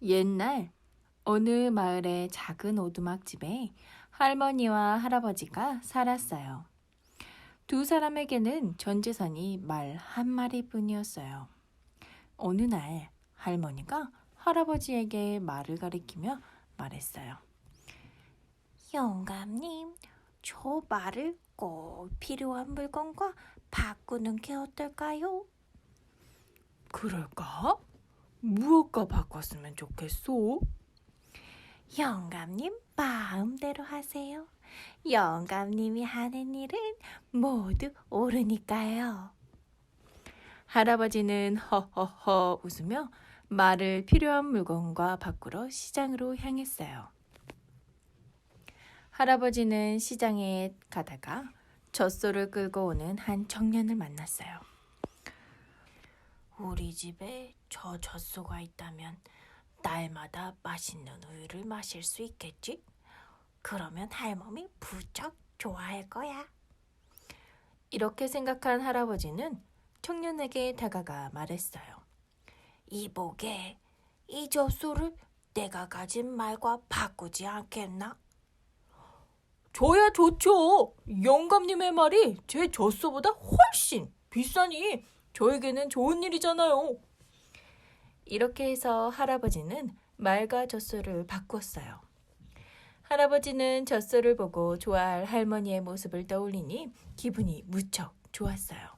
옛날 어느 마을의 작은 오두막집에 할머니와 할아버지가 살았어요. 두 사람에게는 전 재산이 말 한 마리뿐이었어요. 어느 날 할머니가 할아버지에게 말을 가리키며 말했어요. 영감님, 저 말을 꼭 필요한 물건과 바꾸는 게 어떨까요? 그럴까? 무엇과 바꿨으면 좋겠소? 영감님 마음대로 하세요. 영감님이 하는 일은 모두 옳으니까요. 할아버지는 허허허 웃으며 말을 필요한 물건과 바꾸러 시장으로 향했어요. 할아버지는 시장에 가다가 젖소를 끌고 오는 한 청년을 만났어요. 우리 집에 저 젖소가 있다면 날마다 맛있는 우유를 마실 수 있겠지? 그러면 할멈이 부쩍 좋아할 거야. 이렇게 생각한 할아버지는 청년에게 다가가 말했어요. 이보게, 이 젖소를 내가 가진 말과 바꾸지 않겠나? 저야 좋죠. 영감님의 말이 제 젖소보다 훨씬 비싸니 저에게는 좋은 일이잖아요. 이렇게 해서 할아버지는 말과 젖소를 바꾸었어요. 할아버지는 젖소를 보고 좋아할 할머니의 모습을 떠올리니 기분이 무척 좋았어요.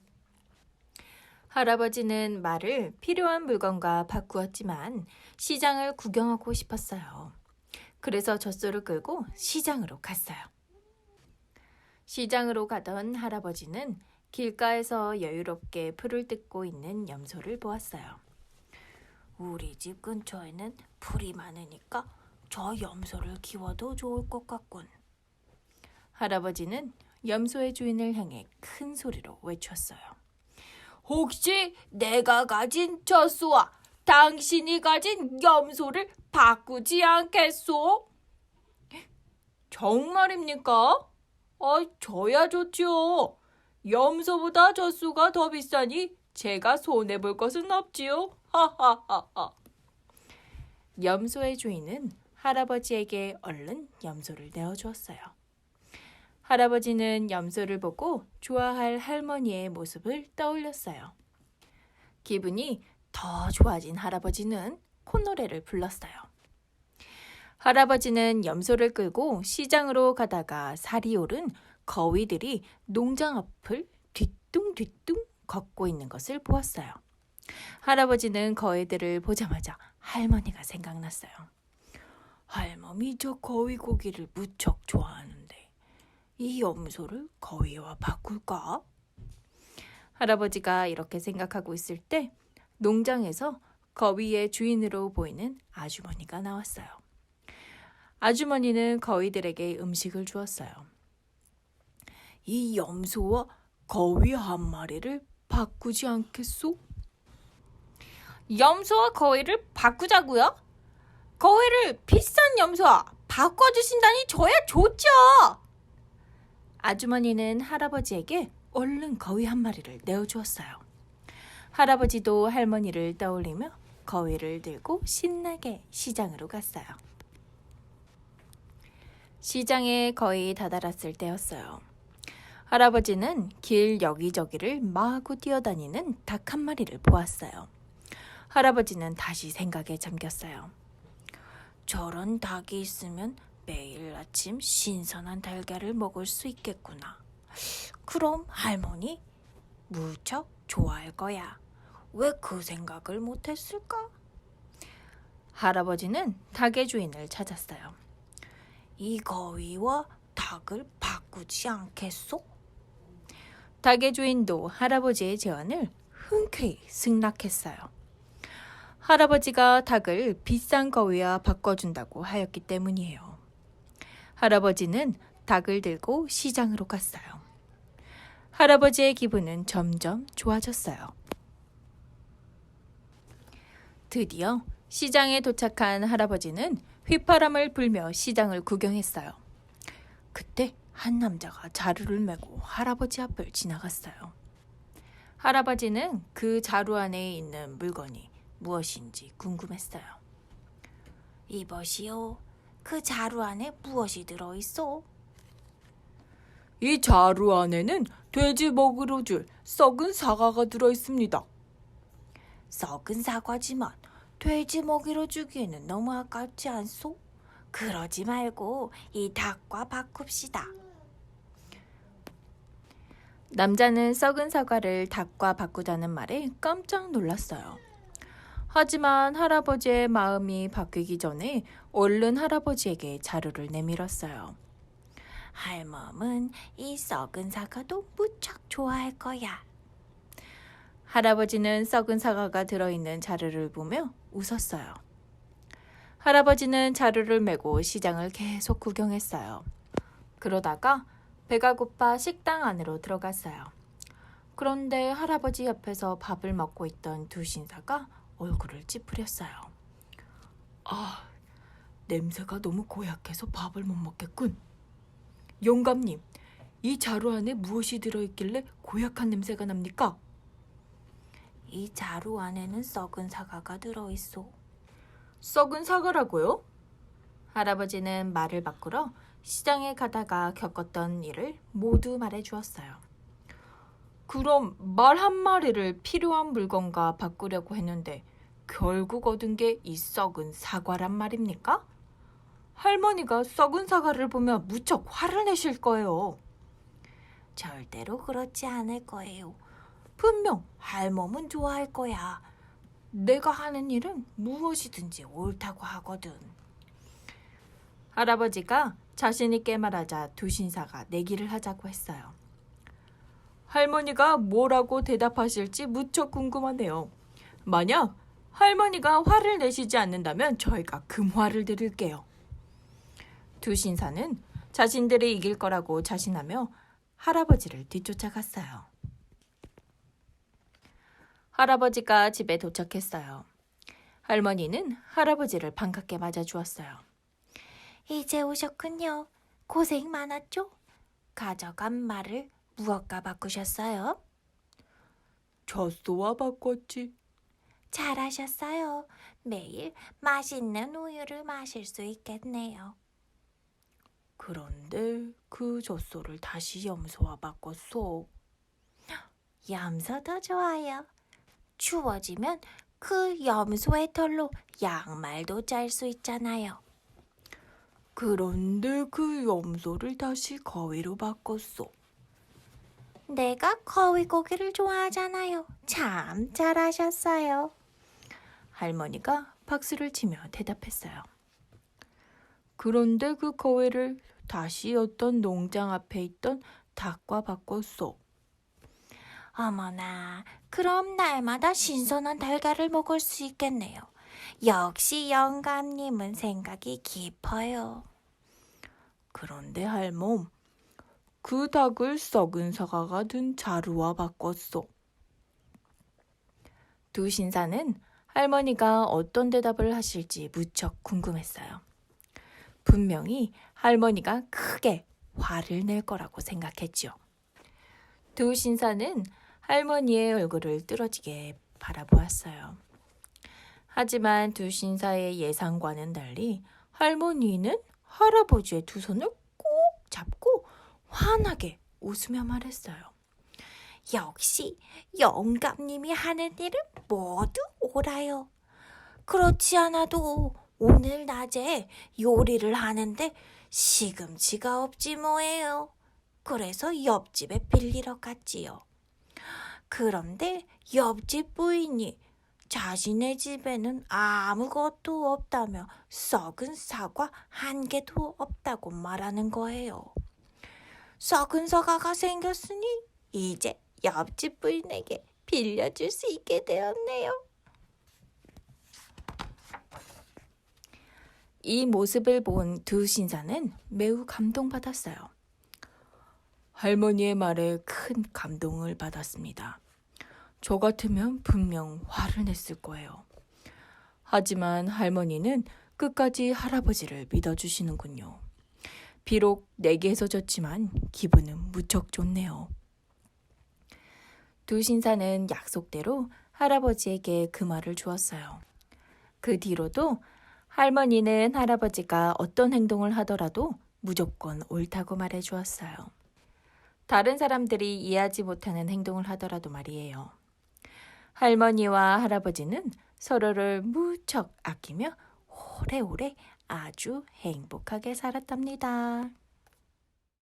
할아버지는 말을 필요한 물건과 바꾸었지만 시장을 구경하고 싶었어요. 그래서 젖소를 끌고 시장으로 갔어요. 시장으로 가던 할아버지는 길가에서 여유롭게 풀을 뜯고 있는 염소를 보았어요. 우리 집 근처에는 풀이 많으니까 저 염소를 키워도 좋을 것 같군. 할아버지는 염소의 주인을 향해 큰 소리로 외쳤어요. 혹시 내가 가진 젖소와 당신이 가진 염소를 바꾸지 않겠소? 정말입니까? 저야 좋지요. 염소보다 젖소가 더 비싸니 제가 손해볼 것은 없지요. 하하하하. 염소의 주인은 할아버지에게 얼른 염소를 내어주었어요. 할아버지는 염소를 보고 좋아할 할머니의 모습을 떠올렸어요. 기분이 더 좋아진 할아버지는 콧노래를 불렀어요. 할아버지는 염소를 끌고 시장으로 가다가 살이 오른 거위들이 농장 앞을 뒤뚱뒤뚱 걷고 있는 것을 보았어요. 할아버지는 거위들을 보자마자 할머니가 생각났어요. 할머니 저 거위 고기를 무척 좋아하는데 이 염소를 거위와 바꿀까? 할아버지가 이렇게 생각하고 있을 때 농장에서 거위의 주인으로 보이는 아주머니가 나왔어요. 아주머니는 거위들에게 음식을 주었어요. 이 염소와 거위 한 마리를 바꾸지 않겠소? 염소와 거위를 바꾸자고요? 거위를 비싼 염소와 바꿔주신다니 저야 좋죠. 아주머니는 할아버지에게 얼른 거위 한 마리를 내어주었어요. 할아버지도 할머니를 떠올리며 거위를 들고 신나게 시장으로 갔어요. 시장에 거의 다다랐을 때였어요. 할아버지는 길 여기저기를 마구 뛰어다니는 닭 한 마리를 보았어요. 할아버지는 다시 생각에 잠겼어요. 저런 닭이 있으면 매일 아침 신선한 달걀을 먹을 수 있겠구나. 그럼 할머니 무척 좋아할 거야. 왜 그 생각을 못했을까? 할아버지는 닭의 주인을 찾았어요. 이 거위와 닭을 바꾸지 않겠소? 닭의 주인도 할아버지의 제안을 흔쾌히 승낙했어요. 할아버지가 닭을 비싼 거위와 바꿔준다고 하였기 때문이에요. 할아버지는 닭을 들고 시장으로 갔어요. 할아버지의 기분은 점점 좋아졌어요. 드디어 시장에 도착한 할아버지는 휘파람을 불며 시장을 구경했어요. 그때 한 남자가 자루를 메고 할아버지 앞을 지나갔어요. 할아버지는 그 자루 안에 있는 물건이 무엇인지 궁금했어요. 이보시오. 그 자루 안에 무엇이 들어있어? 이 자루 안에는 돼지 먹이로 줄 썩은 사과가 들어있습니다. 썩은 사과지만 돼지 먹이로 주기에는 너무 아깝지 않소? 그러지 말고 이 닭과 바꿉시다. 남자는 썩은 사과를 닭과 바꾸자는 말에 깜짝 놀랐어요. 하지만 할아버지의 마음이 바뀌기 전에 얼른 할아버지에게 자루를 내밀었어요. 할멈은 이 썩은 사과도 무척 좋아할 거야. 할아버지는 썩은 사과가 들어있는 자루를 보며 웃었어요. 할아버지는 자루를 메고 시장을 계속 구경했어요. 그러다가 배가 고파 식당 안으로 들어갔어요. 그런데 할아버지 옆에서 밥을 먹고 있던 두 신사가 얼굴을 찌푸렸어요. 아, 냄새가 너무 고약해서 밥을 못 먹겠군. 영감님, 이 자루 안에 무엇이 들어있길래 고약한 냄새가 납니까? 이 자루 안에는 썩은 사과가 들어있어. 썩은 사과라고요? 할아버지는 말을 바꾸러 시장에 가다가 겪었던 일을 모두 말해주었어요. 그럼 말 한마리를 필요한 물건과 바꾸려고 했는데 결국 얻은 게 이 썩은 사과란 말입니까? 할머니가 썩은 사과를 보며 무척 화를 내실 거예요. 절대로 그렇지 않을 거예요. 분명 할멈은 좋아할 거야. 내가 하는 일은 무엇이든지 옳다고 하거든. 할아버지가 자신 있게 말하자 두 신사가 내기를 하자고 했어요. 할머니가 뭐라고 대답하실지 무척 궁금하네요. 만약 할머니가 화를 내시지 않는다면 저희가 금화를 드릴게요. 두 신사는 자신들이 이길 거라고 자신하며 할아버지를 뒤쫓아갔어요. 할아버지가 집에 도착했어요. 할머니는 할아버지를 반갑게 맞아주었어요. 이제 오셨군요. 고생 많았죠? 가져간 말을 무엇과 바꾸셨어요? 젖소와 바꿨지. 잘하셨어요. 매일 맛있는 우유를 마실 수 있겠네요. 그런데 그 젖소를 다시 염소와 바꿨소. 염소도 좋아요. 추워지면 그 염소의 털로 양말도 짤 수 있잖아요. 그런데 그 염소를 다시 거위로 바꿨소. 내가 거위고기를 좋아하잖아요. 참 잘하셨어요. 할머니가 박수를 치며 대답했어요. 그런데 그 거위를 다시 어떤 농장 앞에 있던 닭과 바꿨소. 어머나, 그럼 날마다 신선한 달걀을 먹을 수 있겠네요. 역시 영감님은 생각이 깊어요. 그런데 할멈, 그 닭을 썩은 사과가 든 자루와 바꿨소. 두 신사는 할머니가 어떤 대답을 하실지 무척 궁금했어요. 분명히 할머니가 크게 화를 낼 거라고 생각했죠. 두 신사는 할머니의 얼굴을 뚫어지게 바라보았어요. 하지만 두 신사의 예상과는 달리 할머니는 할아버지의 두 손을 꼭 잡고 환하게 웃으며 말했어요. 역시 영감님이 하는 일은 모두 옳아요. 그렇지 않아도 오늘 낮에 요리를 하는데 시금치가 없지 뭐예요. 그래서 옆집에 빌리러 갔지요. 그런데 옆집 부인이 자신의 집에는 아무것도 없다며 썩은 사과 한 개도 없다고 말하는 거예요. 썩은 사과가 생겼으니 이제 옆집 부인에게 빌려줄 수 있게 되었네요. 이 모습을 본 두 신사는 매우 감동받았어요. 할머니의 말에 큰 감동을 받았습니다. 저 같으면 분명 화를 냈을 거예요. 하지만 할머니는 끝까지 할아버지를 믿어주시는군요. 비록 내기에서 졌지만 기분은 무척 좋네요. 두 신사는 약속대로 할아버지에게 그 말을 주었어요. 그 뒤로도 할머니는 할아버지가 어떤 행동을 하더라도 무조건 옳다고 말해 주었어요. 다른 사람들이 이해하지 못하는 행동을 하더라도 말이에요. 할머니와 할아버지는 서로를 무척 아끼며 오래오래 아주 행복하게 살았답니다.